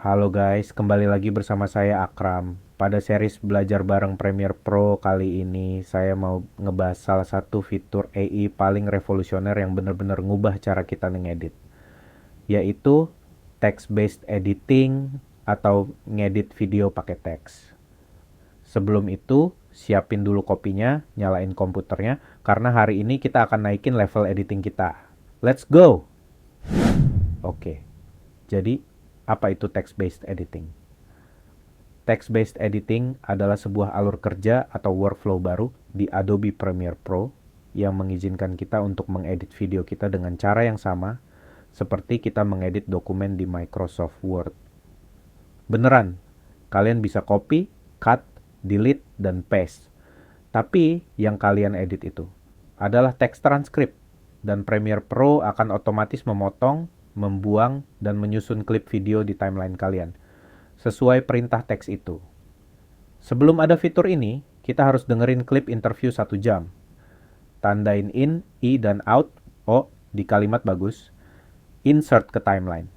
Halo guys, kembali lagi bersama saya Akram. Pada series belajar bareng Premiere Pro kali ini, saya mau ngebahas salah satu fitur AI paling revolusioner yang bener-bener ngubah cara kita ngedit, yaitu text-based editing atau ngedit video pakai teks. Sebelum itu, siapin dulu kopinya, nyalain komputernya, karena hari ini kita akan naikin level editing kita. Let's go! Oke, jadi apa itu text-based editing? Text-based editing adalah sebuah alur kerja atau workflow baru di Adobe Premiere Pro yang mengizinkan kita untuk mengedit video kita dengan cara yang sama seperti kita mengedit dokumen di Microsoft Word. Beneran, kalian bisa copy, cut, delete, dan paste. Tapi yang kalian edit itu adalah teks transkrip dan Premiere Pro akan otomatis memotong, membuang, dan menyusun klip video di timeline kalian sesuai perintah teks itu. Sebelum ada fitur ini, kita harus dengerin klip interview 1 jam. Tandain in, i, dan out, o, di kalimat bagus. Insert ke timeline.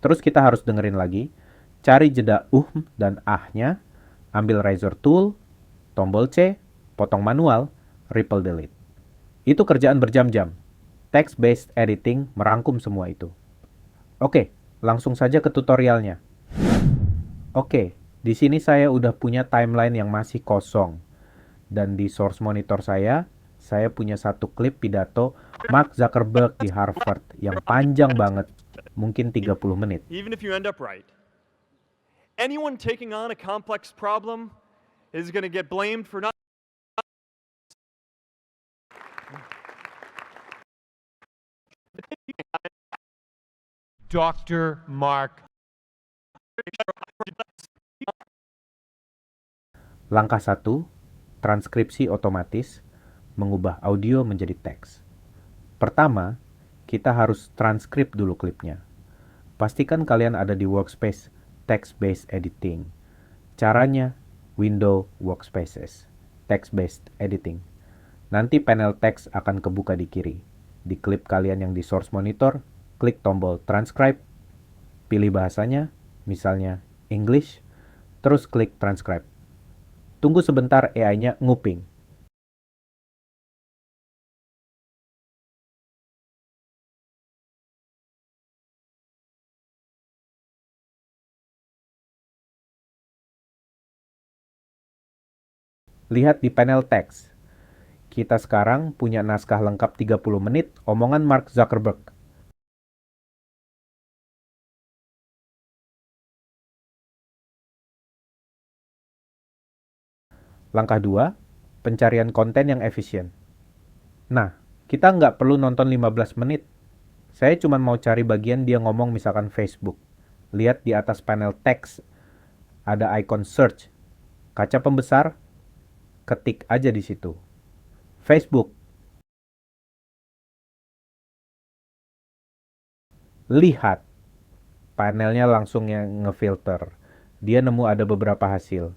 Terus kita harus dengerin lagi. Cari jeda dan ahnya. Ambil razor tool, tombol C, potong manual, ripple delete. Itu kerjaan berjam-jam. Text-based editing merangkum semua itu. Oke, langsung saja ke tutorialnya. Oke, di sini saya udah punya timeline yang masih kosong. Dan di source monitor saya punya satu klip pidato Mark Zuckerberg di Harvard yang panjang banget, mungkin 30 menit. Even if you end up right, anyone taking on a complex problem is going to get blamed for not. Dr. Mark. Langkah 1, transkripsi otomatis, mengubah audio menjadi teks. Pertama, kita harus transkrip dulu klipnya. Pastikan kalian ada di workspace text-based editing. Caranya, window workspaces, text-based editing. Nanti panel teks akan kebuka di kiri. Di klip kalian yang di source monitor, klik tombol transcribe, pilih bahasanya, misalnya English, terus klik transcribe. Tunggu sebentar AI-nya nguping. Lihat di panel teks. Kita sekarang punya naskah lengkap 30 menit omongan Mark Zuckerberg. Langkah 2, pencarian konten yang efisien. Nah, kita nggak perlu nonton 15 menit. Saya cuma mau cari bagian dia ngomong misalkan Facebook. Lihat di atas panel teks, ada icon search. Kaca pembesar, ketik aja di situ. Facebook. Lihat. Panelnya langsung yang ngefilter. Dia nemu ada beberapa hasil.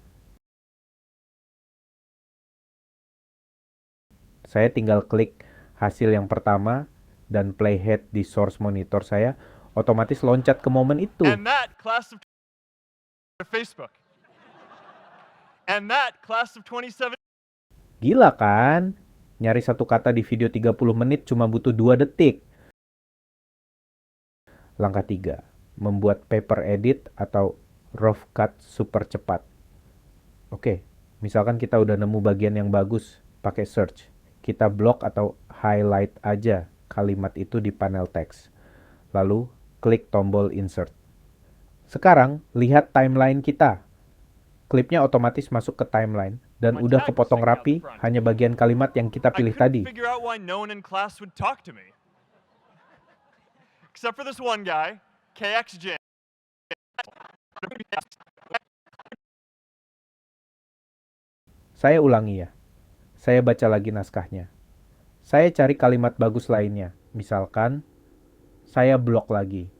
Saya tinggal klik hasil yang pertama dan playhead di source monitor saya otomatis loncat ke momen itu. And that class of Facebook. And that class of 27. Gila kan? Nyari satu kata di video 30 menit cuma butuh 2 detik. Langkah 3, membuat paper edit atau rough cut super cepat. Oke, misalkan kita udah nemu bagian yang bagus pakai search. Kita blok atau highlight aja kalimat itu di panel teks. Lalu klik tombol insert. Sekarang lihat timeline kita. Klipnya otomatis masuk ke timeline dan udah kepotong rapi hanya bagian kalimat yang kita pilih tadi. Figure out why no one in class would talk to me. Except for this one guy, KXJ. Saya ulangi ya. Saya baca lagi naskahnya. Saya cari kalimat bagus lainnya. Misalkan, saya blok lagi.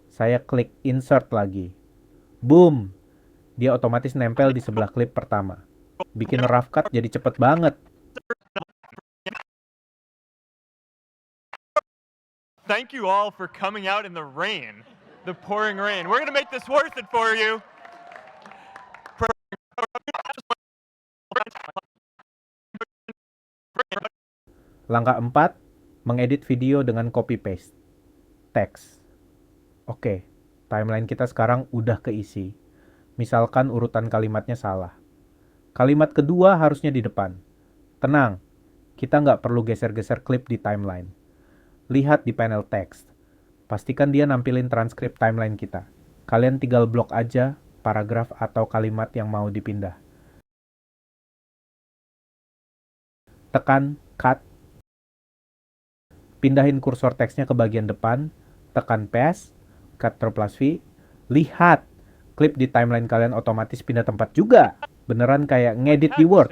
Saya klik insert lagi. Boom! Dia otomatis nempel di sebelah klip pertama. Bikin rough cut jadi cepet banget. Thank you all for coming out in the rain. the pouring rain. We're going to make this worth it for you. Langkah 4, mengedit video dengan copy paste teks. Oke, timeline kita sekarang udah keisi. Misalkan urutan kalimatnya salah. Kalimat kedua harusnya di depan. Tenang, kita nggak perlu geser-geser klip di timeline. Lihat di panel teks. Pastikan dia nampilin transkrip timeline kita. Kalian tinggal blok aja paragraf atau kalimat yang mau dipindah. Tekan Cut. Pindahin kursor teksnya ke bagian depan. Tekan Paste. Ctrl+V. Lihat, klip di timeline kalian otomatis pindah tempat juga. Beneran kayak ngedit di Word.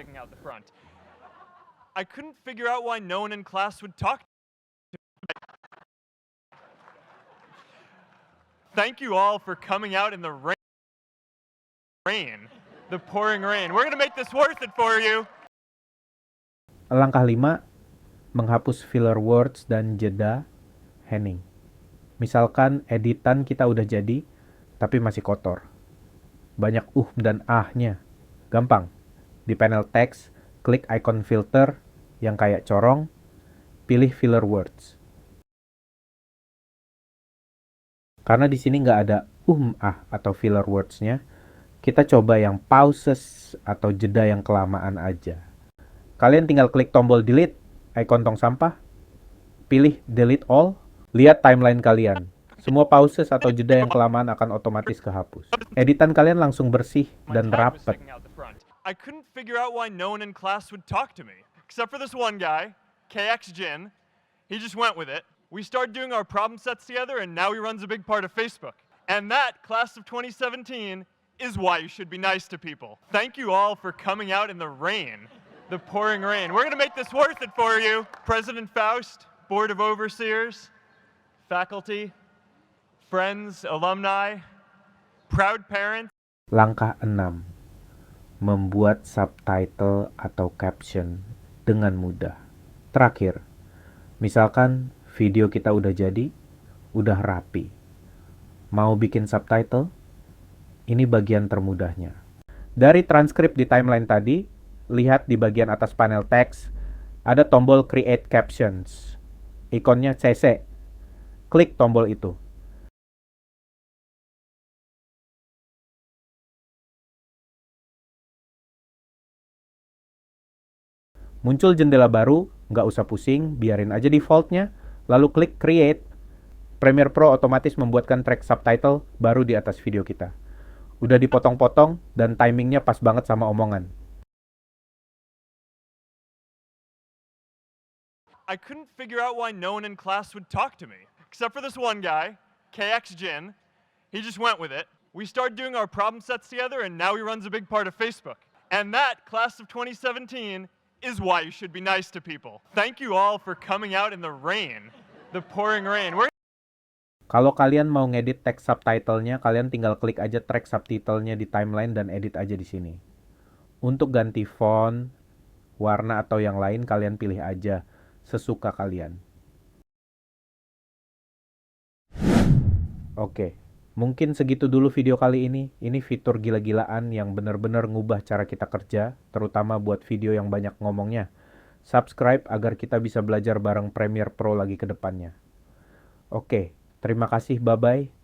I couldn't figure out why no one in class would talk. Thank you all for coming out in the rain. The pouring rain. We're going to make this worth it for you. Langkah 5, menghapus filler words dan jeda heading. Misalkan editan kita udah jadi, tapi masih kotor. Banyak dan ahnya. Gampang. Di panel teks, klik icon filter yang kayak corong, pilih filler words. Karena di sini nggak ada atau filler words-nya, kita coba yang pauses atau jeda yang kelamaan aja. Kalian tinggal klik tombol delete, icon tong sampah, pilih delete all, lihat timeline kalian. Semua pauses atau jeda yang kelamaan akan otomatis kehapus. Editan kalian langsung bersih dan rapet. I couldn't figure out why no one in class would talk to me, except for this one guy, KX Jin. He just went with it. We started doing our problem sets together, and now he runs a big part of Facebook. And that, class of 2017, is why you should be nice to people. Thank you all for coming out in the rain, the pouring rain. We're going to make this worth it for you. President Faust, Board of Overseers, faculty, friends, alumni, proud parents. Langkah 6. Membuat subtitle atau caption dengan mudah. Terakhir, misalkan video kita udah jadi, udah rapi. Mau bikin subtitle? Ini bagian termudahnya. Dari transkrip di timeline tadi, lihat di bagian atas panel teks, ada tombol Create Captions. Ikonnya CC. Klik tombol itu. Muncul jendela baru, nggak usah pusing, biarin aja defaultnya, lalu klik Create. Premiere Pro otomatis membuatkan track subtitle baru di atas video kita. Udah dipotong-potong dan timingnya pas banget sama omongan. I couldn't figure out why no one in class would talk to me, except for this one guy, KX Jin. He just went with it. We started doing our problem sets together, and now he runs a big part of Facebook. And that, class of 2017, is why you should be nice to people. Thank you all for coming out in the rain, the pouring rain. Kalau kalian mau ngedit teks subtitlenya, kalian tinggal klik aja track subtitlenya di timeline dan edit aja di sini. Untuk ganti font, warna atau yang lain kalian pilih aja sesuka kalian. Oke, mungkin segitu dulu video kali ini. Ini fitur gila-gilaan yang benar-benar ngubah cara kita kerja, terutama buat video yang banyak ngomongnya. Subscribe agar kita bisa belajar bareng Premiere Pro lagi ke depannya. Oke, terima kasih, bye-bye.